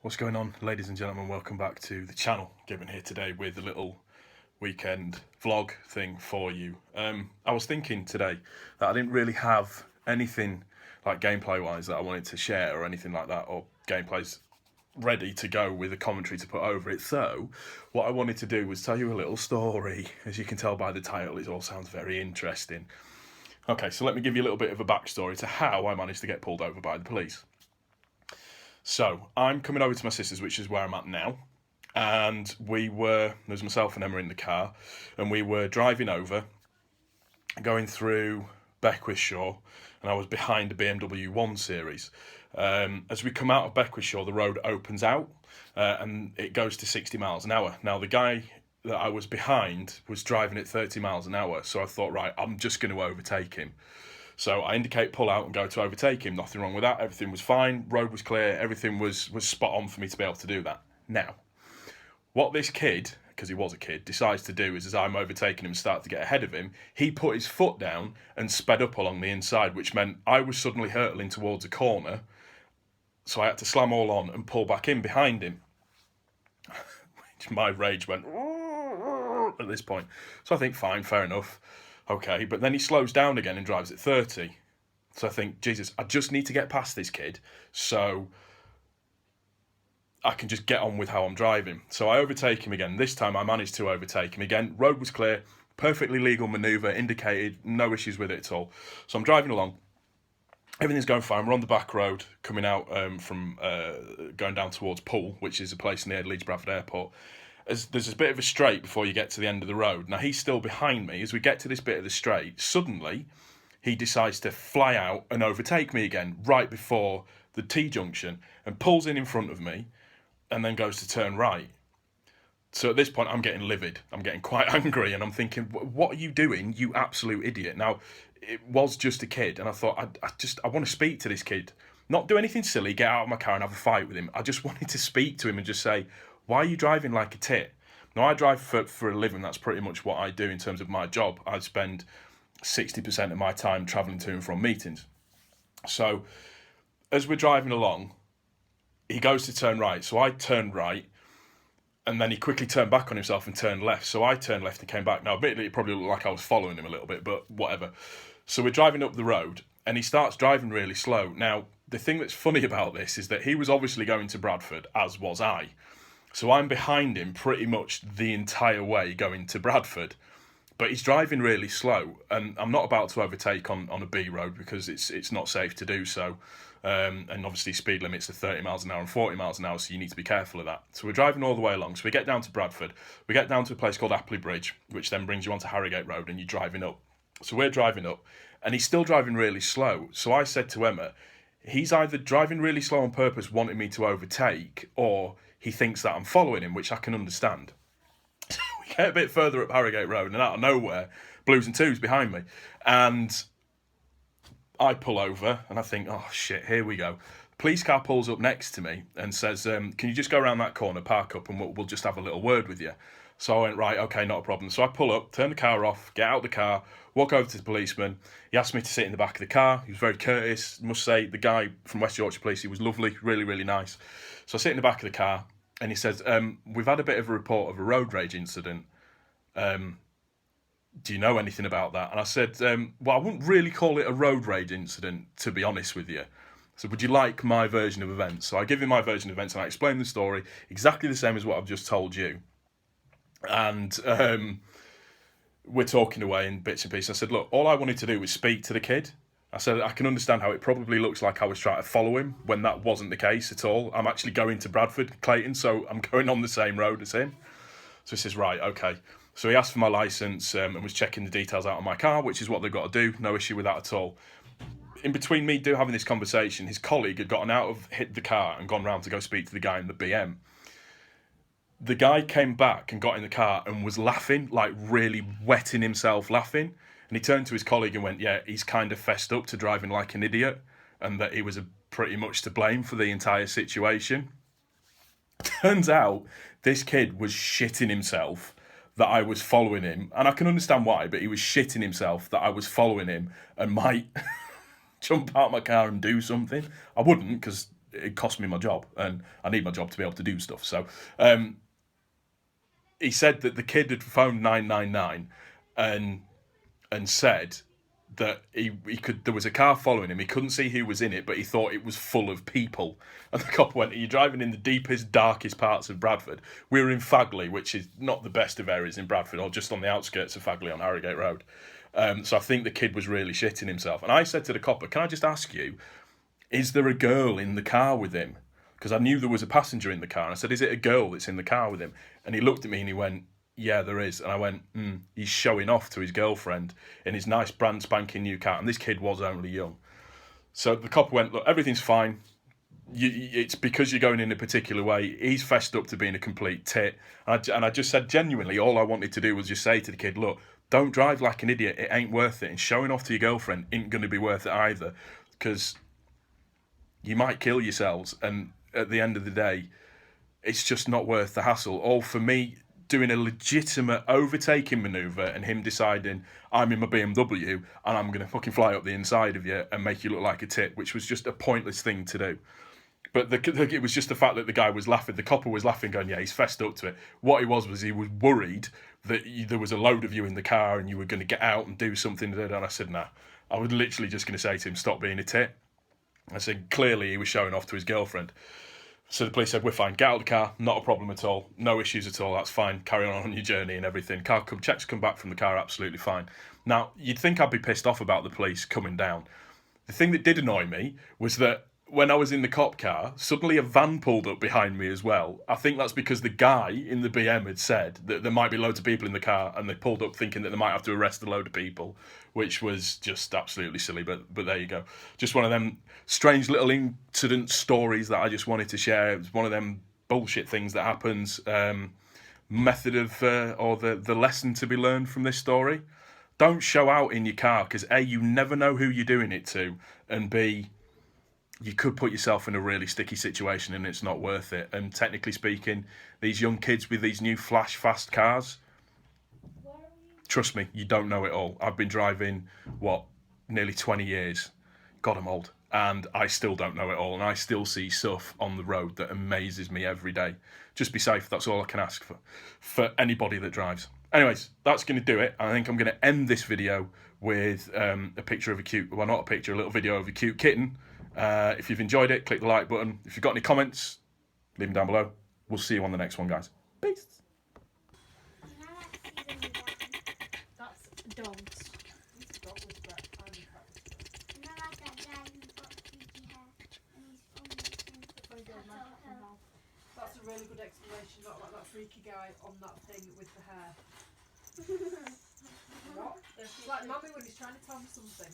What's going on, ladies and gentlemen? Welcome back to the channel. Given here today with a little weekend vlog thing for you. I was thinking today that I didn't really have anything like gameplay wise that I wanted to share or anything like that, or gameplays ready to go with a commentary to put over it. So what I wanted to do was tell you a little story. As you can tell by the title, it all sounds very interesting. Okay, so let me give you a little bit of a backstory to how I managed to get pulled over by the police. So I'm coming over to my sister's, which is where I'm at now, and there's myself and Emma in the car, and we were driving over, going through Beckwithshaw, and I was behind a BMW 1 Series. As we come out of Beckwithshaw, the road opens out, and it goes to 60 miles an hour. Now, the guy that I was behind was driving at 30 miles an hour, so I thought, right, I'm just going to overtake him. So I indicate pull out and go to overtake him. Nothing wrong with that. Everything was fine. Road was clear. Everything was spot on for me to be able to do that. Now, what this kid, because he was a kid, decides to do is as I'm overtaking him and start to get ahead of him, he put his foot down and sped up along the inside, which meant I was suddenly hurtling towards a corner. So I had to slam all on and pull back in behind him. My rage went at this point. So I think, fine, fair enough. Okay, but then he slows down again and drives at 30. So I think, Jesus, I just need to get past this kid so I can just get on with how I'm driving. So I overtake him again. This time I managed to overtake him again. Road was clear, perfectly legal manoeuvre, indicated, no issues with it at all. So I'm driving along. Everything's going fine. We're on the back road coming out from going down towards Poole, which is a place near Leeds Bradford Airport. There's a bit of a straight before you get to the end of the road. Now, he's still behind me. As we get to this bit of the straight, suddenly he decides to fly out and overtake me again right before the T-junction and pulls in front of me and then goes to turn right. So at this point, I'm getting livid. I'm getting quite angry, and I'm thinking, what are you doing, you absolute idiot? Now, it was just a kid, and I thought, I want to speak to this kid. Not do anything silly, get out of my car and have a fight with him. I just wanted to speak to him and just say, why are you driving like a tit? Now, I drive for a living. That's pretty much what I do in terms of my job. I spend 60% of my time travelling to and from meetings. So as we're driving along, he goes to turn right. So I turned right, and then he quickly turned back on himself and turned left. So I turned left and came back. Now, admittedly, it probably looked like I was following him a little bit, but whatever. So we're driving up the road, and he starts driving really slow. Now, the thing that's funny about this is that he was obviously going to Bradford, as was I. So I'm behind him pretty much the entire way going to Bradford. But he's driving really slow, and I'm not about to overtake on a B road because it's not safe to do so. And obviously speed limits are 30 miles an hour and 40 miles an hour, so you need to be careful of that. So we're driving all the way along. So we get down to Bradford. We get down to a place called Apley Bridge, which then brings you onto Harrogate Road, and you're driving up. So we're driving up, and he's still driving really slow. So I said to Emma, he's either driving really slow on purpose, wanting me to overtake, or he thinks that I'm following him, which I can understand. We get a bit further up Harrogate Road, and out of nowhere, Blues and Twos behind me. And I pull over, and I think, oh shit, here we go. Police car pulls up next to me and says, can you just go around that corner, park up, and we'll just have a little word with you. So I went, right, okay, not a problem. So I pull up, turn the car off, get out of the car, walk over to the policeman. He asked me to sit in the back of the car. He was very courteous. Must say, the guy from West Yorkshire Police, he was lovely, really, really nice. So I sit in the back of the car, and he says, we've had a bit of a report of a road rage incident. Do you know anything about that? And I said, well, I wouldn't really call it a road rage incident, to be honest with you. So would you like my version of events? So I give him my version of events, and I explain the story exactly the same as what I've just told you. And we're talking away in bits and pieces. I said, look, all I wanted to do was speak to the kid. I said, I can understand how it probably looks like I was trying to follow him when that wasn't the case at all. I'm actually going to Bradford, Clayton, so I'm going on the same road as him. So he says, right, okay. So he asked for my licence and was checking the details out on my car, which is what they've got to do. No issue with that at all. In between me having this conversation, his colleague had gotten out of hit the car and gone round to go speak to the guy in the BM. The guy came back and got in the car and was laughing, like really wetting himself laughing. And he turned to his colleague and went, yeah, he's kind of fessed up to driving like an idiot, and that he was pretty much to blame for the entire situation. Turns out this kid was shitting himself that I was following him, and I can understand why, but he was shitting himself that I was following him and might jump out my car and do something. I wouldn't, because it cost me my job, and I need my job to be able to do stuff. So he said that the kid had phoned 999 and said that he could, there was a car following him. He couldn't see who was in it, but he thought it was full of people. And the cop went, "Are you driving in the deepest, darkest parts of Bradford?" We were in Fagley, which is not the best of areas in Bradford, or just on the outskirts of Fagley on Harrogate Road. So I think the kid was really shitting himself. And I said to the copper, "Can I just ask you, is there a girl in the car with him?" Because I knew there was a passenger in the car. And I said, "Is it a girl that's in the car with him?" And he looked at me and he went, "Yeah, there is." And I went, he's showing off to his girlfriend in his nice brand spanking new car. And this kid was only young. So the cop went, "Look, everything's fine. It's because you're going in a particular way." He's fessed up to being a complete tit. And I just said, genuinely, all I wanted to do was just say to the kid, "Look, don't drive like an idiot. It ain't worth it. And showing off to your girlfriend ain't going to be worth it either. Because you might kill yourselves. And at the end of the day, it's just not worth the hassle." All for me, doing a legitimate overtaking manoeuvre and him deciding, "I'm in my BMW and I'm going to fucking fly up the inside of you and make you look like a tit," which was just a pointless thing to do. But it was just the fact that the guy was laughing. The copper was laughing, going, "Yeah, he's fessed up to it." What he was he was worried that there was a load of you in the car and you were going to get out and do something. And I said, "Nah." I was literally just going to say to him, "Stop being a tit." I said, clearly he was showing off to his girlfriend. So the police said, "We're fine. Get out of the car. Not a problem at all. No issues at all. That's fine. Carry on your journey and everything." Checks come back from the car, absolutely fine. Now, you'd think I'd be pissed off about the police coming down. The thing that did annoy me was that when I was in the cop car, suddenly a van pulled up behind me as well. I think that's because the guy in the BM had said that there might be loads of people in the car, and they pulled up thinking that they might have to arrest a load of people, which was just absolutely silly. But there you go. Just one of them strange little incident stories that I just wanted to share. It was one of them bullshit things that happens. Method of, or the lesson to be learned from this story: don't show out in your car, because A, you never know who you're doing it to, and B, you could put yourself in a really sticky situation and it's not worth it. And technically speaking, these young kids with these new flash fast cars, trust me, you don't know it all. I've been driving, nearly 20 years. God, I'm old. And I still don't know it all. And I still see stuff on the road that amazes me every day. Just be safe. That's all I can ask for anybody that drives. Anyways, that's going to do it. I think I'm going to end this video with a picture of a not a picture, a little video of a cute kitten. If you've enjoyed it, click the like button. If you've got any comments, leave them down below. We'll see you on the next one, guys. Peace. That's dogs. That's a really good explanation, not like that freaky guy on that thing with the hair. What? It's like Mummy when he's trying to tell me something.